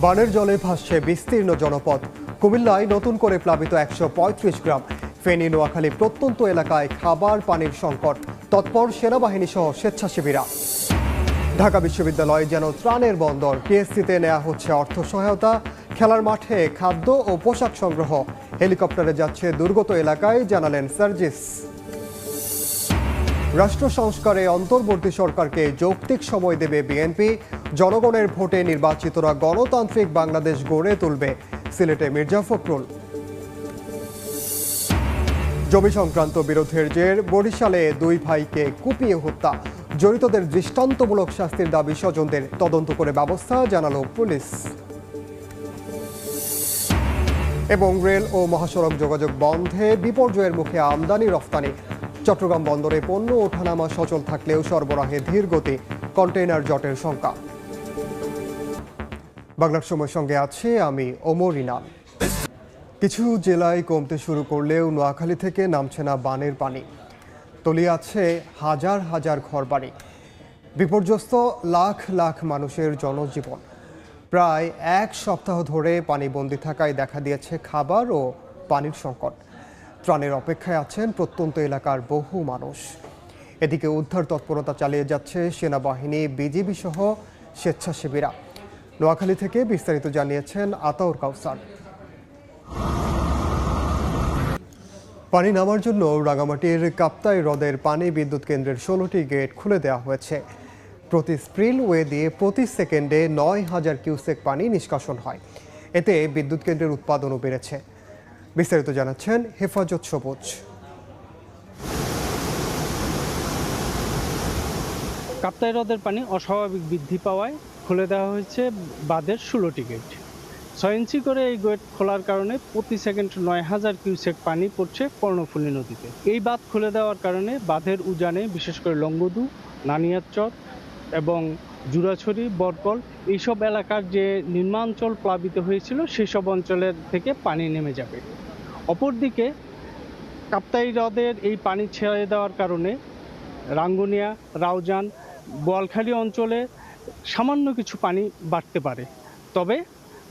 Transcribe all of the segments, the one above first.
বানের জলে ভাসছে বিস্তীর্ণ জনপদ। কুমিল্লায় নতুন করে প্লাবিত ১৩৫ গ্রাম। ফেনী নোয়াখালী প্রত্যন্ত এলাকায় খাবার পানির সংকট। তৎপর সেনাবাহিনী সহ স্বেচ্ছাসেবীরা। ঢাকা বিশ্ববিদ্যালয় যেন ত্রাণের বন্দর। টিএসসিতে নেওয়া হচ্ছে অর্থ সহায়তা। খেলার মাঠে খাদ্য ও পোশাক সংগ্রহ। হেলিকপ্টারে যাচ্ছে দুর্গত এলাকায়, জানালেন সার্জিস। রাষ্ট্র সংস্কারে অন্তর্বর্তী সরকারকে যৌক্তিক সময় দেবে বিএনপি। জনগণের ভোটে নির্বাচিতরা গণতান্ত্রিক বাংলাদেশ গড়ে তুলবে, সিলেটে মির্জা ফখরুল। জমি সংক্রান্ত বিরোধের জের বরিশালে দুই ভাইকে কুপিয়ে হত্যা। জড়িতদের দৃষ্টান্তমূলক শাস্তির দাবি স্বজনদের। তদন্ত করে ব্যবস্থা, জানালো পুলিশ। এবং রেল ও মহাসড়ক যোগাযোগ বন্ধে বিপর্যয়ের মুখে আমদানি রফতানি। চট্টগ্রাম বন্দরে পণ্য ওঠানামা সচল থাকলেও সরবরাহে ধীর গতি। কন্টেইনার জটের শঙ্কা। বাংলার সময়ের সঙ্গে আছে আমি ওমর ইনাম। কিছু জেলায় কমতে শুরু করলেও নোয়াখালী থেকে নামছে না বানের পানি। তলিয়ে আছে হাজার হাজার ঘরবাড়ি। বিপর্যস্ত লাখ লাখ মানুষের জনজীবন। প্রায় এক সপ্তাহ ধরে পানিবন্দী থাকায় দেখা দিয়েছে খাবার ও পানির সংকট। ত্রাণের অপেক্ষায় আছেন প্রত্যন্ত এলাকার বহু মানুষ। এদিকে উদ্ধার তৎপরতা চালিয়ে যাচ্ছে সেনাবাহিনী, বিজিবি সহ স্বেচ্ছাসেবীরা। নোয়াখালী থেকে বিস্তারিত জানিয়েছেন আতাউর কাউসার। পানি নামার জন্য রাঙামাটির কাপ্তাই হ্রদের পানি বিদ্যুৎ কেন্দ্রের 16টি গেট খুলে দেওয়া হয়েছে। প্রতি স্প্রিলওয়ে দিয়ে প্রতি সেকেন্ডে ৯,০০০ কিউসেক পানি নিষ্কাশন হয়। এতে বিদ্যুৎ কেন্দ্রের উৎপাদনও বেড়েছে। বিস্তারিত জানাচ্ছেন হেফাজত সবুজ। কাপ্তাই হ্রদের পানি অস্বাভাবিক বৃদ্ধি পাওয়ায় খুলে দেওয়া হয়েছে বাঁধের 16টি গেট। 6 ইঞ্চি করে এই গেট খোলার কারণে প্রতি সেকেন্ড ৯,০০০ কিউসেক পানি পড়ছে কর্ণফুলী নদীতে। এই বাঁধ খুলে দেওয়ার কারণে বাঁধের উজানে বিশেষ করে লংগদু, নানিয়ারচর এবং জুরাছড়ি, বরকল এইসব এলাকার যে নিম্নাঞ্চল প্লাবিত হয়েছিল সেসব অঞ্চলের থেকে পানি নেমে যাবে। অপরদিকে কাপ্তাই হ্রদের এই পানি ছেড়ে দেওয়ার কারণে রাঙ্গুনিয়া, রাউজান, বোয়ালখালী অঞ্চলে সামান্য কিছু পানি বাড়তে পারে। তবে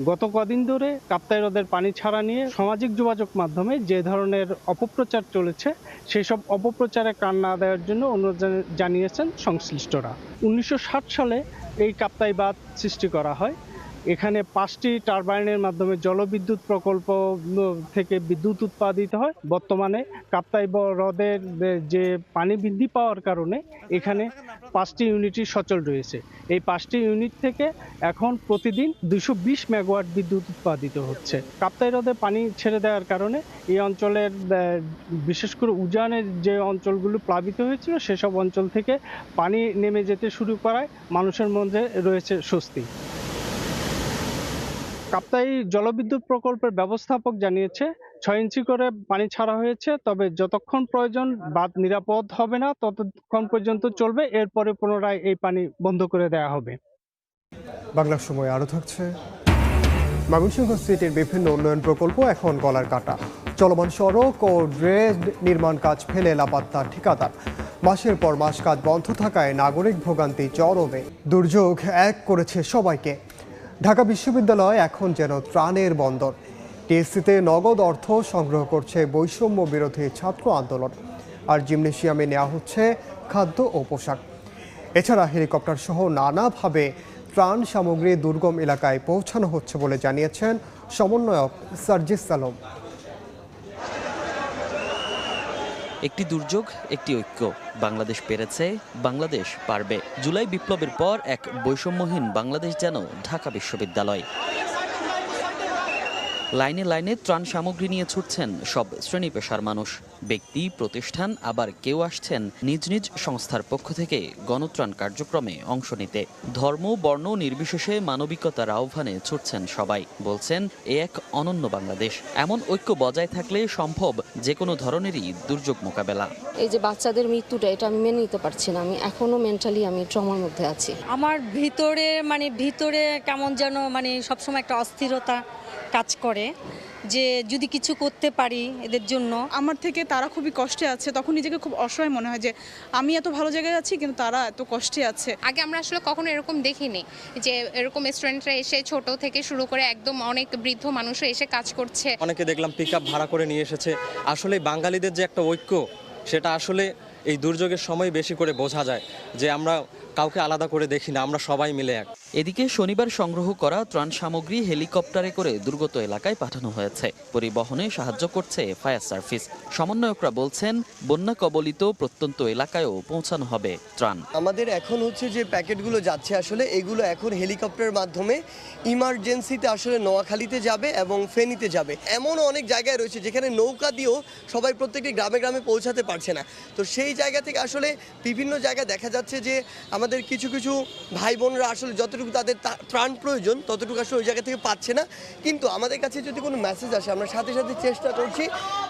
গত কদিন ধরে কাপ্তাই হ্রদের পানি ছাড়া নিয়ে সামাজিক যোগাযোগ মাধ্যমে যে ধরনের অপপ্রচার চলেছে সেসব অপপ্রচারে কান না দেওয়ার জন্য অনুরোধ জানিয়েছেন সংশ্লিষ্টরা। 1960 সালে এই কাপ্তাই বাঁধ সৃষ্টি করা হয়। এখানে 5টি টারবাইনের মাধ্যমে জলবিদ্যুৎ প্রকল্প থেকে বিদ্যুৎ উৎপাদিত হয়। বর্তমানে কাপ্তাই হ্রদের যে পানি বৃদ্ধি পাওয়ার কারণে এখানে 5টি ইউনিটই সচল রয়েছে। এই 5টি ইউনিট থেকে এখন প্রতিদিন 220 মেগাওয়াট বিদ্যুৎ উৎপাদিত হচ্ছে। কাপ্তাই হ্রদে পানি ছেড়ে দেওয়ার কারণে এই অঞ্চলের বিশেষ করে উজানের যে অঞ্চলগুলো প্লাবিত হয়েছিল সেসব অঞ্চল থেকে পানি নেমে যেতে শুরু করায় মানুষের মধ্যে রয়েছে স্বস্তি। কাপ্তাই জলবিদ্যুৎ প্রকল্পের ব্যবস্থাপক জানিয়েছে 6 ইঞ্চি করে পানি ছাড়া হয়েছে, তবে যতক্ষণ প্রয়োজন বাঁধ নিরাপদ হবে না ততক্ষণ পর্যন্ত চলবে। এরপরে পুনরায় এই পানি বন্ধ করে দেওয়া হবে। বাংলার সময় আরও থাকছে। ময়মনসিংহ সিটির বিভিন্ন উন্নয়ন প্রকল্প এখন গলার কাটা। চলমান সড়ক ও ড্রেন নির্মাণ কাজ ফেলে লাপাত্তা ঠিকাদার। মাসের পর মাস কাজ বন্ধ থাকায় নাগরিক ভোগান্তি চরমে। দুর্যোগ এক করেছে সবাইকে। ঢাকা বিশ্ববিদ্যালয় এখন যেন ত্রাণের বন্দর। টিএসসিতে নগদ অর্থ সংগ্রহ করছে বৈষম্য বিরোধী ছাত্র আন্দোলন। আর জিমনেশিয়ামে নেওয়া হচ্ছে খাদ্য ও পোশাক। এছাড়া হেলিকপ্টার সহ নানাভাবে ত্রাণ সামগ্রী দুর্গম এলাকায় পৌঁছানো হচ্ছে বলে জানিয়েছেন সমন্বয়ক সার্জিস আলম। একটি দুর্যোগ, একটি ঐক্য। বাংলাদেশ পেরেছে, বাংলাদেশ পারবে। জুলাই বিপ্লবের পর এক বৈষম্যহীন বাংলাদেশ যেন ঢাকা বিশ্ববিদ্যালয়। লাইনে লাইনে ত্রাণ সামগ্রী নিয়ে ছুটছেন সব শ্রেণী পেশার মানুষ, ব্যক্তি, প্রতিষ্ঠান, আবার কেউ আসছেন নিজ নিজ সংস্থার পক্ষ থেকে গণত্রাণ কার্যক্রমে অংশ নিতে। ধর্ম, বর্ণ নির্বিশেষে মানবিকতার আহ্বানে ছুটছেন সবাই। বলছেন এ এক অনন্য বাংলাদেশ। এমন ঐক্য বজায় থাকলে সম্ভব যে কোনো ধরনেরই দুর্যোগ মোকাবেলা। এই যে বাচ্চাদের মৃত্যুটা, এটা আমি মেনে নিতে পারছি না। আমি এখনো মেন্টালি ট্রমার মধ্যে আছি। আমার ভিতরে কেমন যেন সবসময় একটা অস্থিরতা কাজ করে। করে যে যদি কিছু করতে পারি এদের জন্য। আমার থেকে তারা খুবই কষ্টে আছে, তখন নিজেকে খুব অসহায় মনে হয় যে আমি এত ভালো জায়গায় আছি কিন্তু তারা এত কষ্টে আছে। আগে আমরা আসলে কখনো এরকম দেখিনি যে এরকম স্টুডেন্টরা এসে ছোট থেকে শুরু করে একদম অনেক বৃদ্ধ মানুষও এসে কাজ করছে। অনেকে দেখলাম পিকআপ ভাড়া করে নিয়ে এসেছে। আসলে বাঙালিদের যে একটা ঐক্য, সেটা আসলে এই দুর্যোগের সময় বেশি করে বোঝা যায় যে আমরা কাউকে আলাদা করে দেখি না, আমরা সবাই মিলে এক। এদিকে শনিবার সংগ্রহ করা ত্রাণ সামগ্রী হেলিকপ্টারে করে দুর্গত এলাকায় পাঠানো হয়েছে। পরিবহনে সাহায্য করছে ফায়ার সার্ভিস। সমন্বয়করা বলছেন, বন্যা কবলিত প্রত্যন্ত এলাকায়ও পৌঁছানো হবে ত্রাণ। আমাদের এখন হচ্ছে যে প্যাকেটগুলো যাচ্ছে, আসলে এগুলো এখন হেলিকপ্টারের মাধ্যমে ইমার্জেন্সিতে আসলে নোয়াখালীতে যাবে এবং ফেনীতে যাবে। এমন অনেক জায়গায় রয়েছে যেখানে নৌকা দিয়েও সবাই প্রত্যেকটি গ্রামে গ্রামে পৌঁছাতে পারছে না। তো সেই জায়গা থেকে আসলে বিভিন্ন জায়গায় দেখা যাচ্ছে যে আমাদের কিছু কিছু ভাই বোনরা আসলে যতটুকু তাদের ত্রাণ প্রয়োজন ততটুকু আসলে ওই জায়গা থেকে পাচ্ছে না। কিন্তু আমাদের কাছে যদি কোনো মেসেজ আসে, আমরা সাথে সাথে চেষ্টা করছি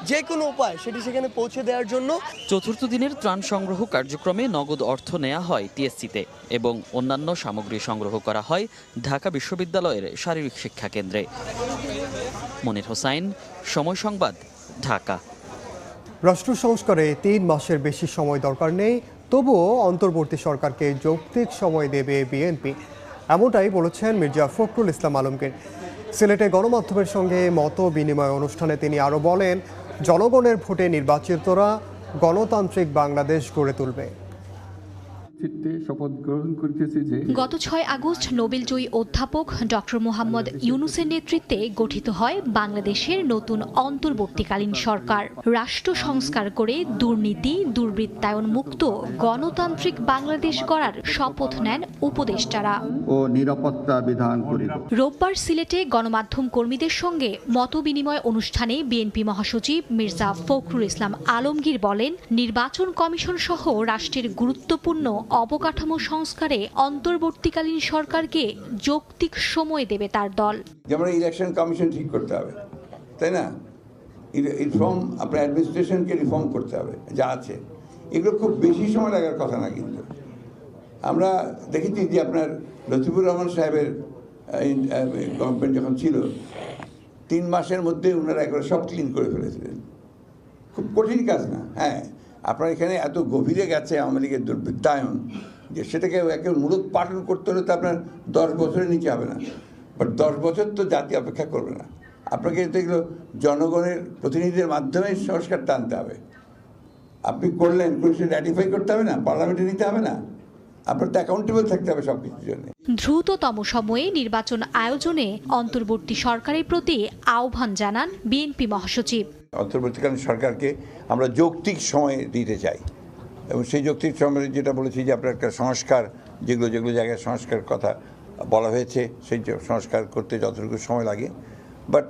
যে কোনো উপায় সেটি সেখানে পৌঁছে দেওয়ার জন্য। চতুর্থ দিনের ত্রাণ সংগ্রহ কার্যক্রমে নগদ অর্থ নেওয়া হয় টিএসসিতে এবং অন্যান্য সামগ্রী সংগ্রহ করা হয় ঢাকা বিশ্ববিদ্যালয়ের শারীরিক শিক্ষা কেন্দ্রে। মনির হোসাইন, সময় সংবাদ, ঢাকা। রাষ্ট্র সংস্কারে 3 মাসের বেশি সময় দরকার নেই, তবুও অন্তর্বর্তী সরকারকে যৌক্তিক সময় দেবে বিএনপি, এমনটাই বলেছেন মির্জা ফখরুল ইসলাম আলমগীর। সিলেটে গণমাধ্যমের সঙ্গে মত বিনিময় অনুষ্ঠানে তিনি আরও বলেন, জনগণের ভোটে নির্বাচিতরা গণতান্ত্রিক বাংলাদেশ গড়ে তুলবে। গত 6 আগস্ট নোবেলজয়ী অধ্যাপক ডক্টর মোহাম্মদ ইউনূসের নেতৃত্বে গঠিত হয় বাংলাদেশের নতুন অন্তর্বর্তীকালীন সরকার। রাষ্ট্র সংস্কার করে দুর্নীতি দুর্বৃত্তায়ন মুক্ত গণতান্ত্রিক বাংলাদেশ গড়ার শপথ নেন উপদেষ্টারা ও নিরাপত্তা বিধান করিব। রোববার সিলেটে গণমাধ্যম কর্মীদের সঙ্গে মতবিনিময় অনুষ্ঠানে বিএনপি মহাসচিব মির্জা ফখরুল ইসলাম আলমগীর বলেন, নির্বাচন কমিশন সহ রাষ্ট্রের গুরুত্বপূর্ণ অবকাঠামো সংস্কারে অন্তর্বর্তীকালীন সরকারকে যৌক্তিক সময় দেবে তার দল। যেমন ইলেকশন কমিশন ঠিক করতে হবে, তাই না? রিফর্ম, আপনার অ্যাডমিনিস্ট্রেশনকে রিফর্ম করতে হবে যা আছে। এগুলো খুব বেশি সময় লাগার কথা না। কিন্তু আমরা দেখেছি যে আপনার লতিফুর রহমান সাহেবের গভর্নমেন্ট যখন ছিল 3 মাসের মধ্যে ওনারা একবার সব ক্লিন করে ফেলেছিলেন। খুব কঠিন কাজ না। হ্যাঁ, আপনার এখানে এত গভীরে গেছে আওয়ামী লীগের দুর্বৃত্তায়ন যে সেটাকে একেবারে মূলত পাঠন করতে হলে তো আপনার 10 বছরের নিচে হবে না। বাট 10 বছর তো জাতি অপেক্ষা করবে না। আপনাকে এগুলো জনগণের প্রতিনিধিদের মাধ্যমে সংস্কার টানতে হবে। আপনি করলেন, র্যাটিফাই করতে হবে না, পার্লামেন্টে নিতে হবে না, আপনার তো অ্যাকাউন্টেবল থাকতে হবে সব কিছুর জন্য। দ্রুততম সময়ে নির্বাচন আয়োজনে অন্তর্বর্তী সরকারের প্রতি আহ্বান জানান বিএনপি মহাসচিব। অন্তর্বর্তীকালীন সরকারকে আমরা যৌক্তিক সময় দিতে চাই এবং সেই যৌক্তিক সময়ে যেটা বলেছি যে আপনার একটা সংস্কার, যেগুলো জায়গায় সংস্কার কথা বলা হয়েছে, সেই সংস্কার করতে যতটুকু সময় লাগে, বাট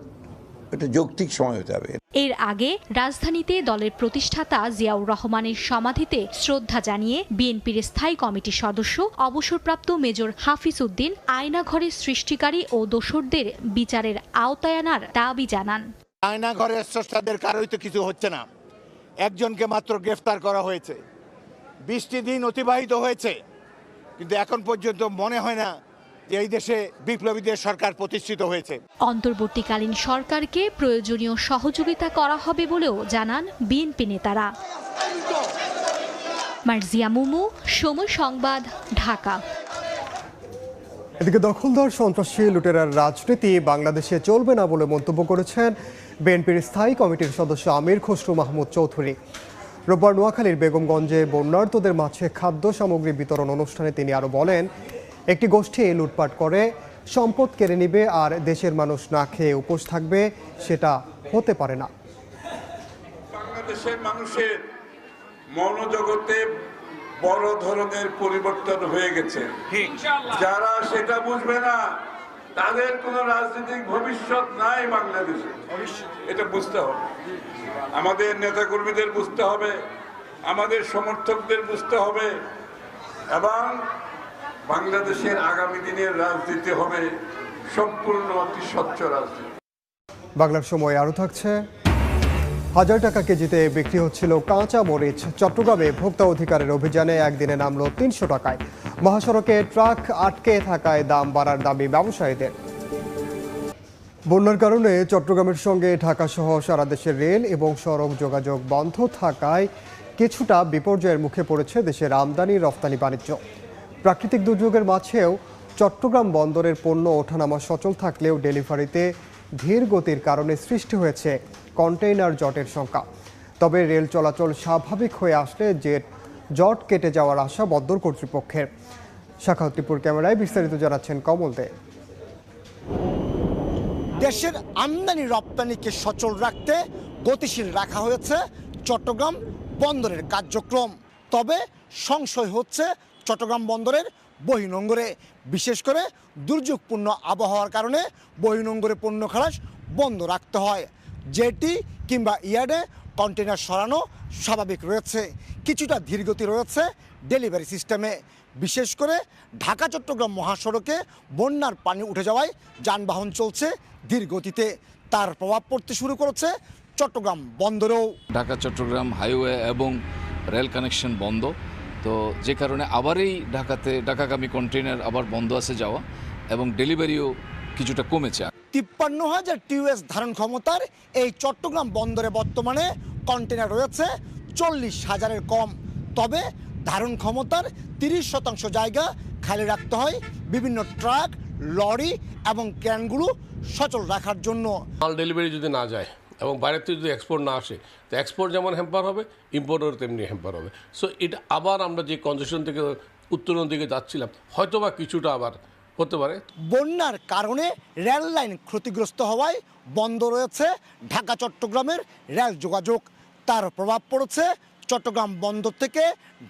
এটা যৌক্তিক সময় হতে হবে। এর আগে রাজধানীতে দলের প্রতিষ্ঠাতা জিয়াউর রহমানের সমাধিতে শ্রদ্ধা জানিয়ে বিএনপির স্থায়ী কমিটির সদস্য অবসরপ্রাপ্ত মেজর হাফিজ উদ্দিন আয়নাঘরের সৃষ্টিকারী ও দোসরদের বিচারের আওতায় আনার দাবি জানান। আয়নাঘরের স্রষ্টাদের কারোই তো কিছু হচ্ছে না। একজনকে মাত্র গ্রেফতার করা হয়েছে। 20টি দিন অতিবাহিত হয়েছে, কিন্তু এখন পর্যন্ত মনে হয় না যে এই দেশে বিপ্লবীদের সরকার প্রতিষ্ঠিত হয়েছে। অন্তর্বর্তীকালীন সরকারকে প্রয়োজনীয় সহযোগিতা করা হবে বলেও জানান বিএনপি নেতারা। মার্জিয়া মুমু, সময় সংবাদ, ঢাকা। এদিকে দখলদার সন্ত্রাসী লুটেরার রাজনীতি বাংলাদেশে চলবে না বলে মন্তব্য করেছেন বিএনপির স্থায়ী কমিটির সদস্য আমির খসরু মাহমুদ চৌধুরী। রোববার নোয়াখালীর বেগমগঞ্জে বন্যার্তদের মাঝে খাদ্য সামগ্রী বিতরণ অনুষ্ঠানে তিনি আরও বলেন, একটি গোষ্ঠী লুটপাট করে সম্পদ কেড়ে নেবে আর দেশের মানুষ না খেয়ে উপোস থাকবে, সেটা হতে পারে না। বাংলাদেশের মানুষের মনোজগতে বড় ধরনের পরিবর্তন হয়ে গেছে। যারা সেটা বুঝবে না তাদের কোনো রাজনৈতিক ভবিষ্যৎ নাই বাংলাদেশে। এটা বুঝতে হবে, আমাদের নেতাকর্মীদের বুঝতে হবে, আমাদের সমর্থকদের বুঝতে হবে, এবং বাংলাদেশের আগামী দিনের রাজনীতি হবে সম্পূর্ণ অতি স্বচ্ছ রাজনীতি। বাংলার সময় আরও থাকছে, 1000 টাকা কেজিতে বিক্রি হচ্ছিল কাঁচা মরিচ। চট্টগ্রামে ভোক্তা অধিকারের অভিযানে একদিনে নামলো 300 টাকায়। মহাসড়কে ট্রাক আটকে থাকায় দাম বাড়ার দাবি ব্যবসায়ীদের। বন্যার কারণে চট্টগ্রামের সঙ্গে ঢাকা সহ সারা দেশের রেল এবং সড়ক যোগাযোগ বন্ধ থাকায় কিছুটা বিপর্যয়ের মুখে পড়েছে দেশের আমদানি রপ্তানি বাণিজ্য। প্রাকৃতিক দুর্যোগের মাঝেও চট্টগ্রাম বন্দরের পণ্য ওঠানামা সচল থাকলেও ডেলিভারিতে ধীর গতির কারণে সৃষ্টি হয়েছে কন্টেইনার জটের শঙ্কা। তবে রেল চলাচল স্বাভাবিক হয়ে আসলে জট কেটে যাওয়ার আশা বন্দর কর্তৃপক্ষের। শাখাউদ্দিপুর ক্যামেরায় বিস্তারিত জানাচ্ছেন কমল দে। দেশের আমদানি রপ্তানিকে সচল রাখতে গতিশীল রাখা হয়েছে চট্টগ্রাম বন্দরের কার্যক্রম। তবে সংশয় হচ্ছে চট্টগ্রাম বন্দরের বহির্নোঙরে, বিশেষ করে দুর্যোগপূর্ণ আবহাওয়ার কারণে বহির্নোঙরে পণ্য খালাস বন্ধ রাখতে হয়। জেটি কিংবা ইয়ার্ডে কন্টেনার সরানো স্বাভাবিক রয়েছে, কিছুটা ধীরগতি রয়েছে ডেলিভারি সিস্টেমে। বিশেষ করে ঢাকা চট্টগ্রাম মহাসড়কে বন্যার পানি উঠে যাওয়ায় যানবাহন চলছে ধীর গতিতে। তার প্রভাব পড়তে শুরু করেছে চট্টগ্রাম বন্দরেও। ঢাকা চট্টগ্রাম হাইওয়ে এবং রেল কানেকশন বন্ধ, তো যে কারণে আবার এই ঢাকাগামী কন্টেইনার আবার বন্ধ আছে যাওয়া, এবং ডেলিভারিও কিছুটা কমেছে। 53,000 টিউএস ধারণ ক্ষমতার এই চট্টগ্রাম বন্দরে বর্তমানে কন্টেনার রয়েছে 40,000-এর কম। তবে ধারণ ক্ষমতার 30% জায়গা খালি রাখতে হয় বিভিন্ন ট্রাক, লরি এবং ক্রেনগুলো সচল রাখার জন্য। মাল ডেলিভারি যদি না যায় এবং বাইরের থেকে যদি এক্সপোর্ট না আসে, তো এক্সপোর্ট যেমন হ্যাম্পার হবে, ইম্পোর্টের তেমনি হ্যাম্পার হবে। সো এটা আবার আমরা যে কনজেশন থেকে উত্তরণ দিকে যাচ্ছিলাম, হয়তোবা কিছুটা আবার হতে পারে। বন্যার কারণে রেল লাইন ক্ষতিগ্রস্ত হওয়ায় বন্ধ রয়েছে ঢাকা চট্টগ্রামের রেল যোগাযোগ। তার প্রভাব পড়েছে চট্টগ্রাম বন্দর থেকে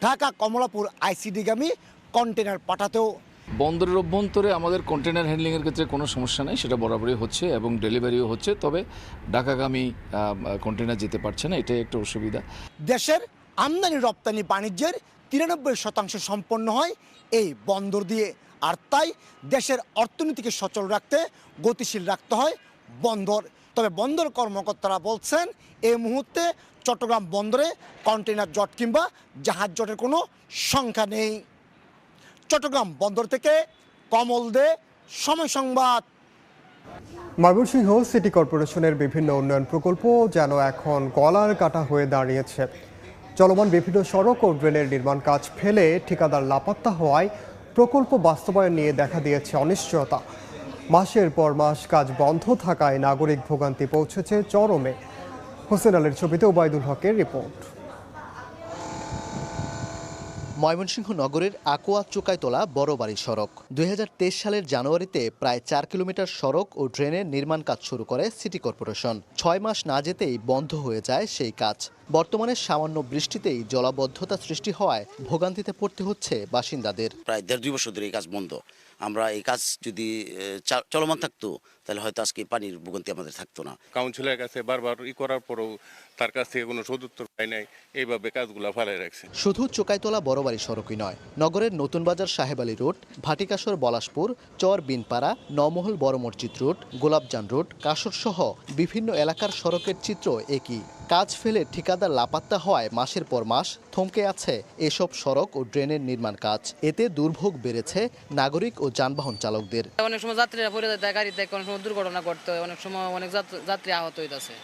ঢাকা কমলাপুর আইসিডিগামী কন্টেনার পাঠাতেও। বন্দরের অভ্যন্তরে আমাদের কন্টেনার হ্যান্ডলিংয়ের ক্ষেত্রে কোনো সমস্যা নেই, সেটা বরাবরই হচ্ছে এবং ডেলিভারিও হচ্ছে। তবে ঢাকাগামী কন্টেনার যেতে পারছে না, এটাই একটা অসুবিধা। দেশের আমদানি রপ্তানি বাণিজ্যের 93% সম্পন্ন হয় এই বন্দর দিয়ে। আর তাই দেশের অর্থনীতিকে সচল রাখতে, গতিশীল রাখতে হয় বন্দর। তবে বন্দর কর্মকর্তারা বলছেন এই মুহূর্তে চট্টগ্রাম বন্দরে কন্টেইনার জট কিংবা জাহাজ জটের কোনো সংখ্যা নেই। চট্টগ্রাম বন্দর থেকে কমল দে, সময় সংবাদ। ময়মনসিংহ সিটি কর্পোরেশনের বিভিন্ন উন্নয়ন প্রকল্প যেন এখন গলার কাটা হয়ে দাঁড়িয়েছে। চলমান বিভিন্ন সড়ক ও ড্রেনের নির্মাণ কাজ ফেলে ঠিকাদার লাপাত্তা হওয়ায় প্রকল্প বাস্তবায়ন নিয়ে দেখা দিয়েছে অনিশ্চয়তা। মাসের পর মাস কাজ বন্ধ থাকায় নাগরিক ভোগান্তি পৌঁছেছে চরমে। হোসেন আলীর ছবিতে ওবায়দুল হকের রিপোর্ট। ময়মনসিংহ নগরের আকোয়া চোকাইতলা বড়বাড়ি সড়ক 2023 সালের জানুয়ারিতে প্রায় 4 কিলোমিটার সড়ক ও ড্রেনের নির্মাণ কাজ শুরু করে সিটি কর্পোরেশন। 6 মাস না যেতেই বন্ধ হয়ে যায় সেই কাজ। বর্তমানে সামান্য বৃষ্টিতেই জলাবদ্ধতা সৃষ্টি হওয়ায় ভোগান্তিতে পড়তে হচ্ছে বাসিন্দাদের। প্রায় 1.5-2 বছর ধরে এই কাজ বন্ধ। আমরা এই কাজ যদি চলমান থাকতো তাহলে হয়তো আজকে পানির ভোগান্তি আমাদের থাকতো না। কাউন্সিলের কাছে বারবার করার পরেও তার কাছ থেকে কোনো সদুত্তর পায় নাই, এইভাবে কাজগুলো ফেলায় রাখছে। শুধু চোকাইতলা বড়বাড়ি সড়কই নয়, নগরের নতুন বাজার সাহেব আলী রোড, ভাটিকাশর বলাশপুর, চর বিনপাড়া, নমহল বড় মসজিদ রোড, গোলাপজান রোড, কাশর সহ বিভিন্ন এলাকার সড়কের চিত্র একই। কাজ ফেলে ঠিকাদার লাপাত্তা হওয়ায় মাসের পর মাস থমকে আছে এসব সড়ক ও ড্রেনের নির্মাণ কাজ। এতে দুর্ভোগ বেড়েছে নাগরিক ও যানবাহন চালকদের। অনেক সময় যাত্রীরা পড়ে যায় গাড়িতে, অনেক সময় দুর্ঘটনা ঘটতে হয়, অনেক সময় অনেক যাত্রী আহত হইতাছে।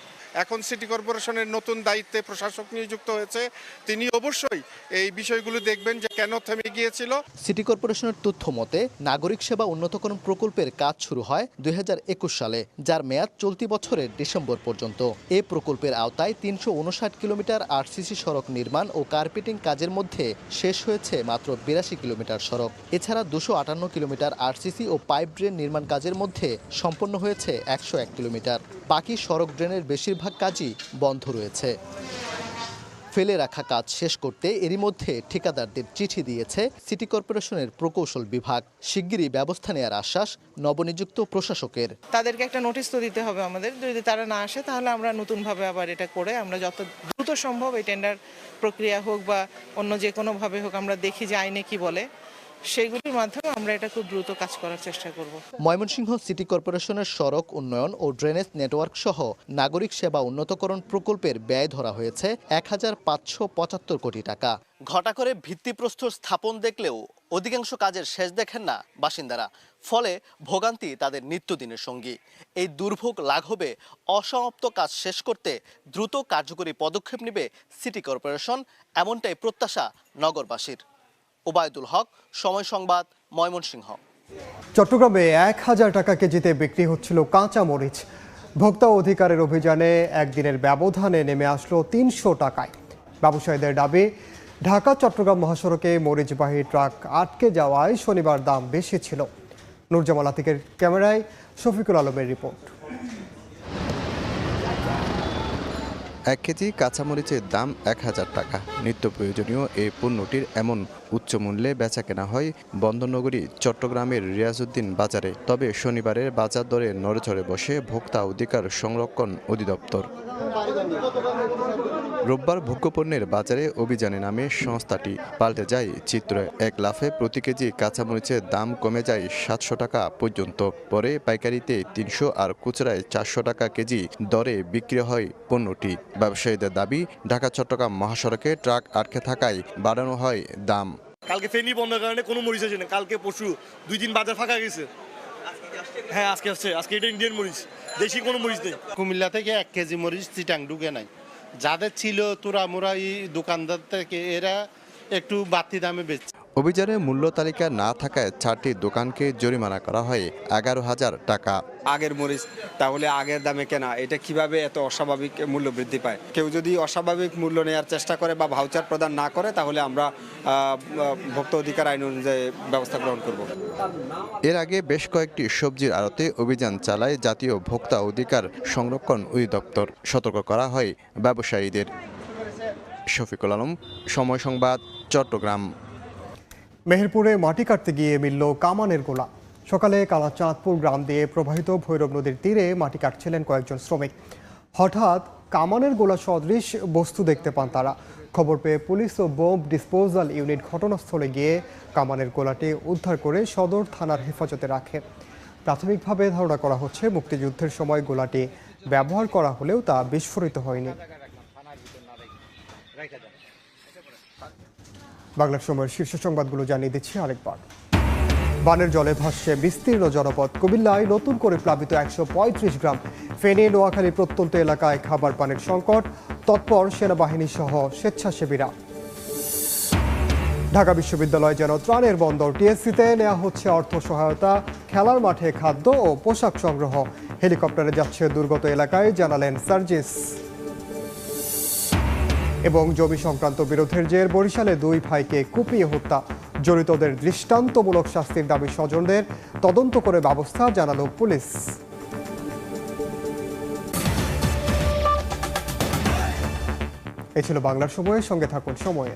এখন সিটি কর্পোরেশনের নতুন দায়িত্বে প্রশাসক নিযুক্ত হয়েছে, তিনি অবশ্যই এই বিষয়গুলো দেখবেন যে কেন থেমে গিয়েছিল। সিটি কর্পোরেশনের তথ্য মতে নাগরিক সেবা উন্নতকরণ প্রকল্পের কাজ শুরু হয় 2021 সালে, যার মেয়াদ চলতি বছরের ডিসেম্বর পর্যন্ত। এ প্রকল্পের আওতায় 359 কিলোমিটার আরসিসি সড়ক নির্মাণ ও কার্পেটিং কাজের মধ্যে শেষ হয়েছে মাত্র 82 কিলোমিটার সড়ক। এছাড়া 258 কিলোমিটার আরসিসি ও পাইপ ড্রেন নির্মাণ কাজের মধ্যে সম্পন্ন হয়েছে 101 কিলোমিটার। বাকি সড়ক ড্রেনের বেশিরভাগ কাজই বন্ধ রয়েছে। ফেলে রাখা কাজ শেষ করতে এরই মধ্যে ঠিকাদারদের চিঠি দিয়েছে সিটি কর্পোরেশনের প্রকৌশল বিভাগ। শিগগিরই ব্যবস্থা নেওয়ার আশ্বাস নবনিযুক্ত প্রশাসকের। তাদেরকে একটা নোটিশ তো দিতে হবে আমাদের, যদি তারা না আসে তাহলে আমরা নতুনভাবে আবার এটা করে আমরা যত দ্রুত সম্ভব এই টেন্ডার প্রক্রিয়া হোক বা অন্য যে কোনোভাবে হোক, আমরা দেখি যে আইনে কি বলে, সেগুলির মাধ্যমে আমরা এটা খুব দ্রুত কাজ করার চেষ্টা করব। ময়মনসিংহ সিটি কর্পোরেশনের সড়ক উন্নয়ন ও ড্রেনেজ নেটওয়ার্ক সহ নাগরিক সেবা উন্নতকরণ প্রকল্পের ব্যয় ধরা হয়েছে ১,৫৭৫ কোটি টাকা। ঘটা করে ভিত্তিপ্রস্তর স্থাপন দেখলেও অধিকাংশ কাজের শেষ দেখেন না বাসিন্দারা, ফলে ভোগান্তি তাদের নিত্যদিনের সঙ্গী। এই দুর্ভোগ লাঘবে অসমাপ্ত কাজ শেষ করতে দ্রুত কার্যকরী পদক্ষেপ নেবে সিটি কর্পোরেশন, এমনটাই প্রত্যাশা নগরবাসীর। ওবায়দুল হক, সময় সংবাদ, ময়মনসিংহ। চট্টগ্রামে ১,০০০ টাকা কেজিতে বিক্রি হচ্ছিল কাঁচা মরিচ। ভোক্তা অধিকারের অভিযানে একদিনের ব্যবধানে নেমে আসলো ৩০০ টাকায়। ব্যবসায়ীদের দাবি, ঢাকা চট্টগ্রাম মহাসড়কে মরিচবাহী ট্রাক আটকে যাওয়ায় শনিবার দাম বেশি ছিল। নুরজামাল আতিকের ক্যামেরায় শফিকুল আলমের রিপোর্ট। 1 কেজি কাঁচামরিচের দাম ১,০০০ টাকা। নিত্য প্রয়োজনীয় এই পণ্যটির এমন উচ্চ মূল্যে বেচাকেনা হয় বন্দরনগরী চট্টগ্রামের রিয়াজউদ্দিন বাজারে। তবে শনিবারের বাজার দরে নড়েচড়ে বসে ভোক্তা অধিকার সংরক্ষণ অধিদপ্তর। রোববার ভোগ্যপণ্যের বাজারে অভিযানে নামে সংস্থাটি। পাল্টে যায় চিত্র। এক লাফে প্রতি কেজি কাঁচামরিচের দাম কমে যায় ৭০০ টাকা পর্যন্ত। পরে পাইকারিতে ৩০০ আর খুচরায় ৪০০ টাকা কেজি দরে বিক্রি হয় পণ্যটি। ব্যবসায়ীদের দাবি, ঢাকা চট্টগ্রাম মহাসড়কে ট্রাক আটকে থাকায় বাড়ানো হয় দাম। কালকে ফেনি বন্ধের কারণে কোনো মরিচ আসে না। কালকে পরশু 2 দিন বাজার ফাঁকা গেছে। হ্যাঁ, আজকে আসছে। আজকে এটা ইন্ডিয়ান মরিচ, দেশি কোনো মরিচ নেই। কুমিল্লা থেকে 1 কেজি মরিচ চিটাং ঢুকে নাই। যাদের ছিল তোরা এই দোকানদার থেকে এরা একটু বাড়তি দামে বেচছে। অভিযানে মূল্য তালিকা না থাকায় 4টি দোকানকে জরিমানা করা হয় 11,000 টাকা। আগের মরিচ, তাহলে আগের দামে কেনা, এটা কিভাবে এত অস্বাভাবিক মূল্য বৃদ্ধি পায়? কেউ যদি অস্বাভাবিক মূল্য নেওয়ার চেষ্টা করে বা ভাউচার প্রদান না করে, তাহলে আমরা ভোক্তা অধিকার আইন অনুযায়ী ব্যবস্থা গ্রহণ করব। এর আগে বেশ কয়েকটি সবজির আড়তে অভিযান চালায় জাতীয় ভোক্তা অধিকার সংরক্ষণ অধিদপ্তর। সতর্ক করা হয় ব্যবসায়ীদের। শফিকুল আলম, সময় সংবাদ, চট্টগ্রাম। মেহেরপুরে মাটি কাটতে গিয়ে মিলল কামানের গোলা। সকালে কালাচাঁদপুর গ্রাম দিয়ে প্রবাহিত ভৈরব নদীর তীরে মাটি কাটছিলেন কয়েকজন শ্রমিক। হঠাৎ কামানের গোলা সদৃশ বস্তু দেখতে পান তারা। খবর পেয়ে পুলিশ ও বোম ডিসপোজাল ইউনিট ঘটনাস্থলে গিয়ে কামানের গোলাটি উদ্ধার করে সদর থানার হেফাজতে রাখে। প্রাথমিকভাবে ধারণা করা হচ্ছে মুক্তিযুদ্ধের সময় গোলাটি ব্যবহার করা হলেও তা বিস্ফোরিত হয়নি। বাংলা সময়ের শীর্ষ সংবাদগুলো জানিয়ে দিচ্ছি আরেকবার। বানের জলে ভাসছে বিস্তীর্ণ জনপদ। কুমিল্লায় নতুন করে প্লাবিত 135 গ্রাম। ফেনী, নোয়াখালী প্রত্যন্ত এলাকায় খাবার পানির সংকট। তৎপর সেনাবাহিনী সহ স্বেচ্ছাসেবীরা। ঢাকা বিশ্ববিদ্যালয় যেন ত্রাণের বন্দর। টিএসসিতে নেওয়া হচ্ছে অর্থ সহায়তা, খেলার মাঠে খাদ্য ও পোশাক সংগ্রহ। হেলিকপ্টারে যাচ্ছে দুর্গত এলাকায়, জানালেন সার্জিস। এবং জমি সংক্রান্ত বিরোধের জের বরিশালে 2 ভাইকে কুপিয়ে হত্যা। জড়িতদের দৃষ্টান্তমূলক শাস্তির দাবি স্বজনদের। তদন্ত করে ব্যবস্থা, জানালো পুলিশ। এই ছিল বাংলার সময়ের সঙ্গে থাকুন সময়ে।